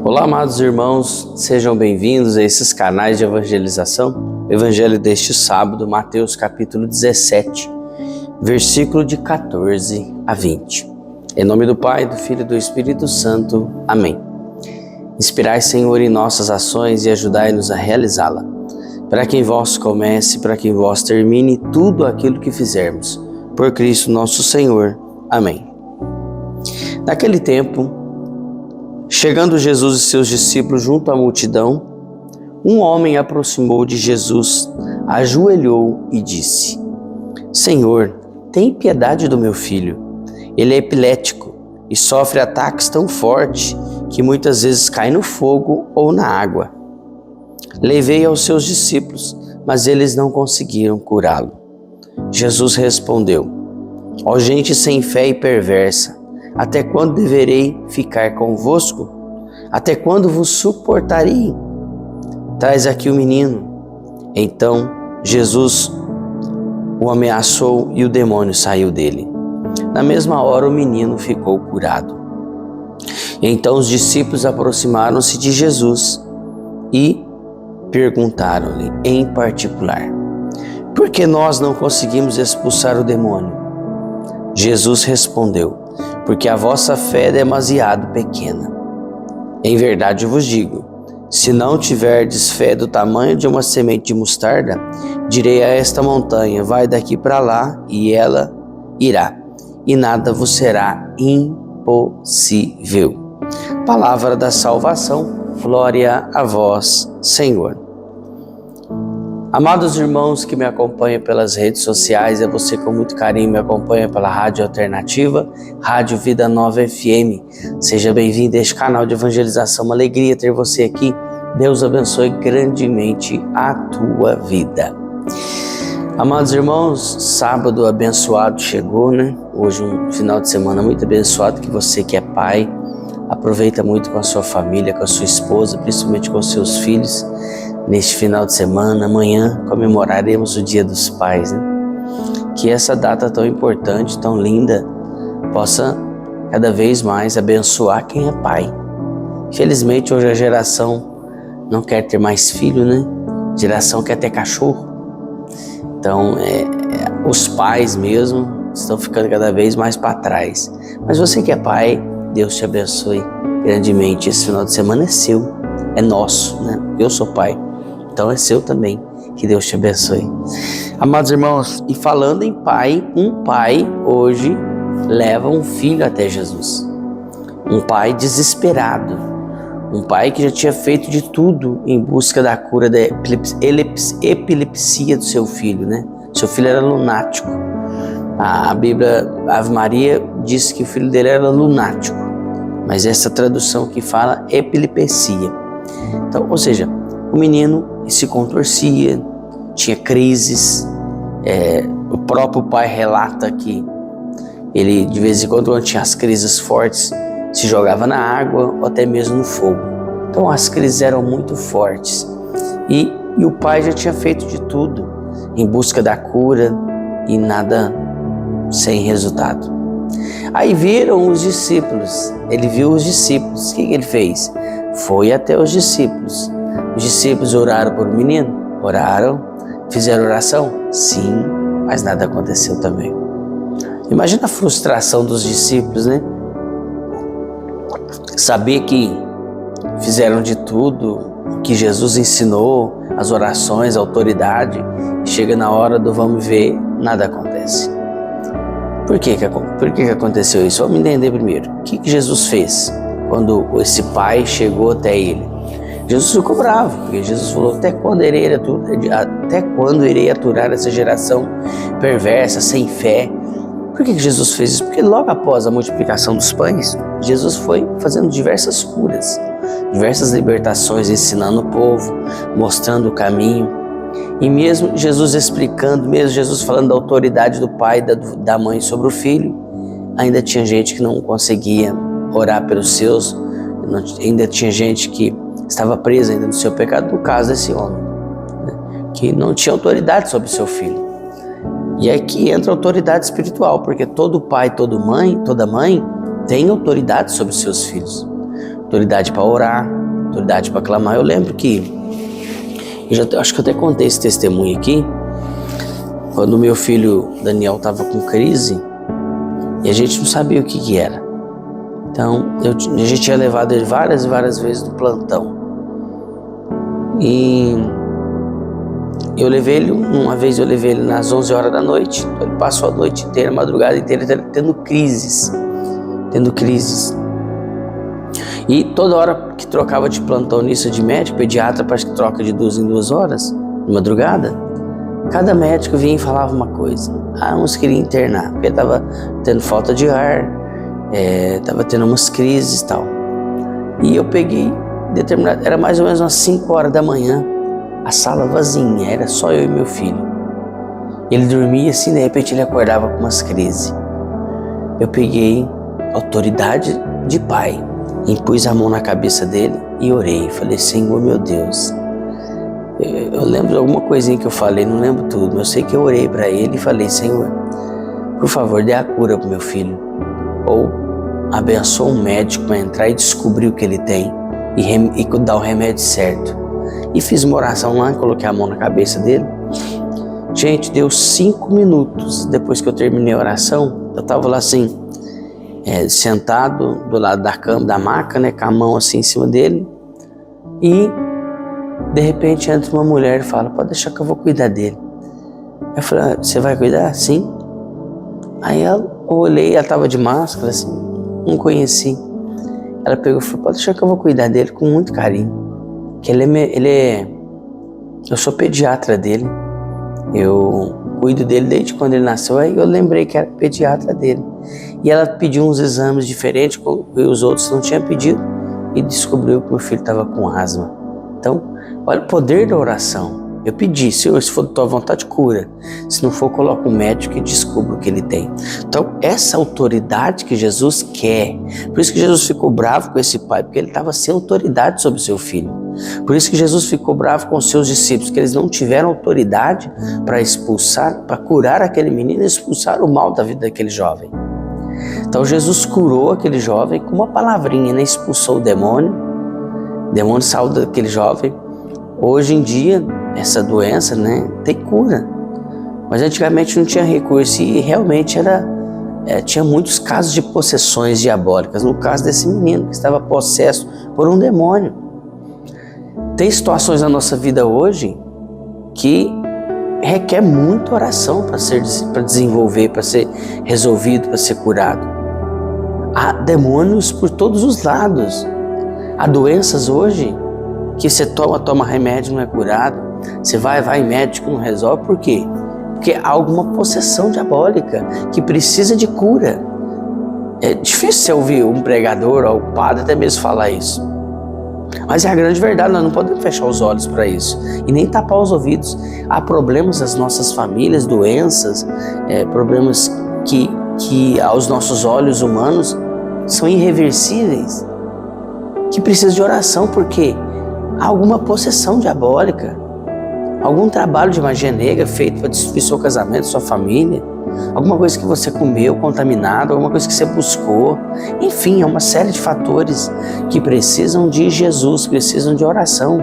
Olá, amados irmãos, sejam bem-vindos a esses canais de evangelização. Evangelho deste sábado, Mateus capítulo 17, versículo de 14 a 20. Em nome do Pai, do Filho e do Espírito Santo. Amém. Inspirai, Senhor, em nossas ações e ajudai-nos a realizá-la. Para que em vós comece, para que em vós termine tudo aquilo que fizermos. Por Cristo nosso Senhor. Amém. Naquele tempo, chegando Jesus e seus discípulos junto à multidão, um homem aproximou de Jesus, ajoelhou e disse: Senhor, tem piedade do meu filho. Ele é epilético e sofre ataques tão fortes que muitas vezes cai no fogo ou na água. Levei aos seus discípulos, mas eles não conseguiram curá-lo. Jesus respondeu: Ó gente sem fé e perversa, até quando deverei ficar convosco? Até quando vos suportarei? Traz aqui o menino. Então Jesus o ameaçou e o demônio saiu dele. Na mesma hora o menino ficou curado. Então os discípulos aproximaram-se de Jesus e perguntaram-lhe em particular: por que nós não conseguimos expulsar o demônio? Jesus respondeu: porque a vossa fé é demasiado pequena. Em verdade eu vos digo, se não tiverdes fé do tamanho de uma semente de mostarda, direi a esta montanha, vai daqui para lá, e ela irá, e nada vos será impossível. Palavra da salvação, glória a vós, Senhor. Amados irmãos que me acompanham pelas redes sociais, é você com muito carinho me acompanha pela Rádio Alternativa, Rádio Vida Nova FM. Seja bem-vindo a este canal de evangelização, uma alegria ter você aqui. Deus abençoe grandemente a tua vida. Amados irmãos, sábado abençoado chegou, né? Hoje um final de semana muito abençoado, que você que é pai, aproveita muito com a sua família, com a sua esposa, principalmente com os seus filhos. Neste final de semana, amanhã, comemoraremos o Dia dos Pais, né? Que essa data tão importante, tão linda, possa cada vez mais abençoar quem é pai. Infelizmente, hoje a geração não quer ter mais filho, né? A geração quer ter cachorro. Então, os pais mesmo estão ficando cada vez mais para trás. Mas você que é pai, Deus te abençoe grandemente. Esse final de semana é seu, é nosso, né? Eu sou pai. Então é seu também, que Deus te abençoe. Amados irmãos, e falando em pai, um pai hoje leva um filho até Jesus. Um pai desesperado, um pai que já tinha feito de tudo em busca da cura da epilepsia do seu filho, né? Seu filho era lunático. A Bíblia, Ave Maria, diz que o filho dele era lunático, mas essa tradução que fala epilepsia. Então, ou seja, o menino se contorcia, tinha crises. O próprio pai relata que ele, de vez em quando tinha as crises fortes, se jogava na água ou até mesmo no fogo. Então as crises eram muito fortes. E o pai já tinha feito de tudo em busca da cura e nada, sem resultado. Aí viram os discípulos, ele viu os discípulos, o que ele fez? Foi até os discípulos. Os discípulos oraram por o menino? Oraram. Fizeram oração? Sim, mas nada aconteceu também. Imagina a frustração dos discípulos, né? Saber que fizeram de tudo, que Jesus ensinou, as orações, a autoridade, chega na hora do vamos ver, nada acontece. Por que aconteceu isso? Vamos entender primeiro. O que Jesus fez quando esse pai chegou até ele? Jesus ficou bravo, porque Jesus falou: até quando irei aturar essa geração perversa, sem fé? Por que Jesus fez isso? Porque logo após a multiplicação dos pães, Jesus foi fazendo diversas curas, diversas libertações, ensinando o povo, mostrando o caminho. E mesmo Jesus explicando, mesmo Jesus falando da autoridade do pai e da mãe sobre o filho, ainda tinha gente que não conseguia orar pelos seus, ainda tinha gente que estava presa ainda no seu pecado, no caso desse homem, né, que não tinha autoridade sobre seu filho. E aqui entra a autoridade espiritual, porque todo pai, toda mãe tem autoridade sobre seus filhos. Autoridade para orar, autoridade para clamar. Eu lembro que, acho que eu até contei esse testemunho aqui, quando meu filho Daniel estava com crise e a gente não sabia o que era. Então, a gente tinha levado ele várias e várias vezes no plantão. E eu levei ele, uma vez eu levei ele nas 11 horas da noite. Então ele passou a noite inteira, a madrugada inteira, tendo crises. E toda hora que trocava de plantão nisso de médico, pediatra parece que troca de 2 em 2 horas, de madrugada, cada médico vinha e falava uma coisa. Uns queriam internar, porque ele estava tendo falta de ar, estava tendo umas crises e tal. E eu peguei, era mais ou menos umas 5 horas da manhã, a sala vazia, era só eu e meu filho. Ele dormia assim, de repente ele acordava com umas crises. Eu peguei autoridade de pai, impus a mão na cabeça dele e orei. Falei, Senhor meu Deus. Eu lembro de alguma coisinha que eu falei, não lembro tudo, mas eu sei que eu orei para ele e falei, Senhor, por favor, dê a cura pro meu filho. Ou abençoa um médico para entrar e descobrir o que ele tem e dar o remédio certo. E fiz uma oração lá, coloquei a mão na cabeça dele. Gente, deu 5 minutos depois que eu terminei a oração, eu estava lá assim, sentado do lado da cama, da maca, né, com a mão assim em cima dele, e de repente entra uma mulher e fala, pode deixar que eu vou cuidar dele. Eu falei, você vai cuidar? Sim. Aí eu olhei, ela estava de máscara, assim, não conheci. Ela pegou e falou, pode deixar que eu vou cuidar dele com muito carinho. Que eu sou pediatra dele, eu cuido dele desde quando ele nasceu, aí eu lembrei que era pediatra dele. E ela pediu uns exames diferentes que os outros não tinham pedido e descobriu que meu filho estava com asma. Então, olha o poder da oração. Eu pedi, Senhor, se for da tua vontade, cura. Se não for, coloca um médico e descubra o que ele tem. Então, essa autoridade que Jesus quer, por isso que Jesus ficou bravo com esse pai, porque ele estava sem autoridade sobre o seu filho. Por isso que Jesus ficou bravo com os seus discípulos, que eles não tiveram autoridade para expulsar, para curar aquele menino e expulsar o mal da vida daquele jovem. Então, Jesus curou aquele jovem com uma palavrinha, né? Expulsou o demônio saiu daquele jovem. Hoje em dia, essa doença, né, tem cura, mas antigamente não tinha recurso e realmente tinha muitos casos de possessões diabólicas. No caso desse menino que estava possesso por um demônio. Tem situações na nossa vida hoje que requer muita oração para desenvolver, para ser resolvido, para ser curado. Há demônios por todos os lados. Há doenças hoje que você toma remédio, não é curado. Você vai em médico, não resolve. Por quê? Porque há alguma possessão diabólica que precisa de cura. É difícil você ouvir um pregador ou um padre até mesmo falar isso. Mas é a grande verdade, nós não podemos fechar os olhos para isso e nem tapar os ouvidos. Há problemas nas nossas famílias, doenças, problemas que aos nossos olhos humanos são irreversíveis, que precisam de oração, porque há alguma possessão diabólica, algum trabalho de magia negra feito para destruir seu casamento, sua família, alguma coisa que você comeu contaminado, alguma coisa que você buscou. Enfim, é uma série de fatores que precisam de Jesus, precisam de oração.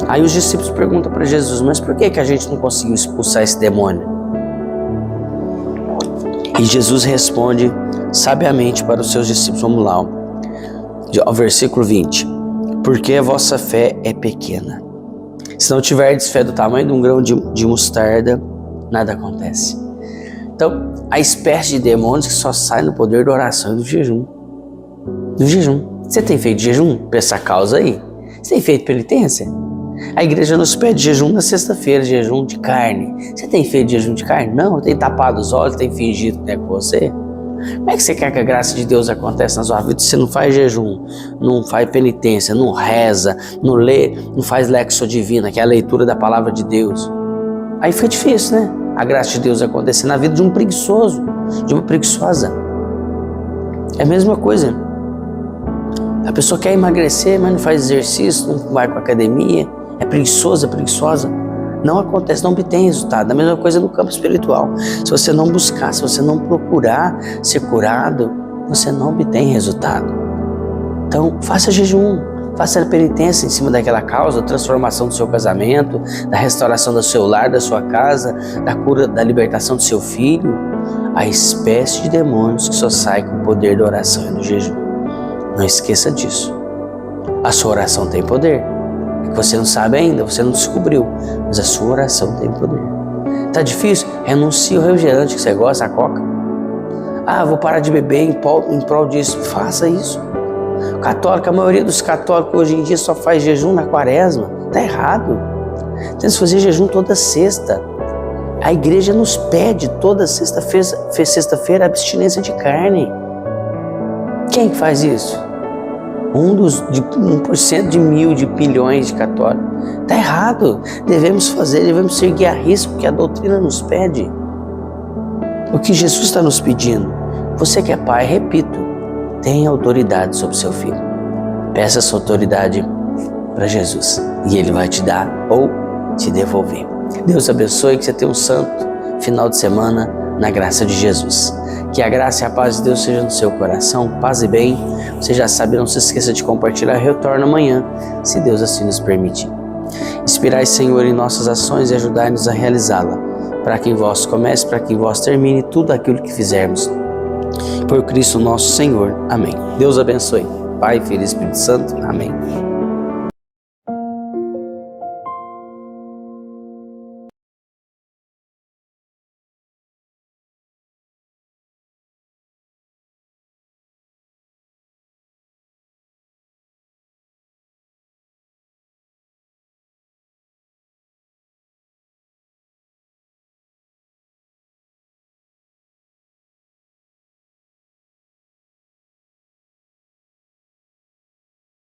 Aí os discípulos perguntam para Jesus, mas por que a gente não conseguiu expulsar esse demônio? E Jesus responde sabiamente para os seus discípulos. Vamos lá, ao versículo 20. Porque a vossa fé é pequena. Se não tiverdes fé do tamanho de um grão de mostarda, nada acontece. Então, a espécie de demônios que só sai no poder da oração e do jejum. Do jejum. Você tem feito jejum para essa causa aí? Você tem feito penitência? A igreja nos pede jejum na sexta-feira, jejum de carne. Você tem feito jejum de carne? Não, tem tapado os olhos, tem fingido que é com você. Como é que você quer que a graça de Deus aconteça na sua vida se você não faz jejum, não faz penitência, não reza, não lê, não faz lexo divina, que é a leitura da palavra de Deus? Aí fica difícil, né? A graça de Deus acontecer na vida de um preguiçoso, de uma preguiçosa. É a mesma coisa. A pessoa quer emagrecer, mas não faz exercício, não vai para a academia, é preguiçosa. Não acontece, não obtém resultado. A mesma coisa no campo espiritual. Se você não buscar, se você não procurar ser curado, você não obtém resultado. Então, faça jejum, Faça penitência em cima daquela causa, transformação do seu casamento, da restauração do seu lar, da sua casa, da cura, da libertação do seu filho. A espécie de demônios que só sai com o poder da oração e do jejum. Não esqueça disso. A sua oração tem poder. É que você não sabe ainda, você não descobriu, mas a sua oração tem poder. Tá difícil? Renuncie ao refrigerante que você gosta, a coca. Vou parar de beber em prol disso. Faça isso. Católico, a maioria dos católicos hoje em dia só faz jejum na quaresma. Tá errado. Tem que fazer jejum toda sexta. A igreja nos pede toda sexta-feira abstinência de carne. Quem faz isso? 1% de 1.000 de bilhões de católicos. Está errado. Devemos fazer, devemos seguir a risco que a doutrina nos pede. O que Jesus está nos pedindo. Você que é pai, repito, tenha autoridade sobre seu filho. Peça essa autoridade para Jesus e Ele vai te dar ou te devolver. Deus abençoe, que você tenha um santo final de semana na graça de Jesus. Que a graça e a paz de Deus seja no seu coração, paz e bem. Você já sabe, não se esqueça de compartilhar. Retorno amanhã, se Deus assim nos permitir. Inspirai, Senhor, em nossas ações e ajudai-nos a realizá-la, para que em vós comece, para que em vós termine tudo aquilo que fizermos. Por Cristo nosso Senhor. Amém. Deus abençoe. Pai, Filho e Espírito Santo. Amém.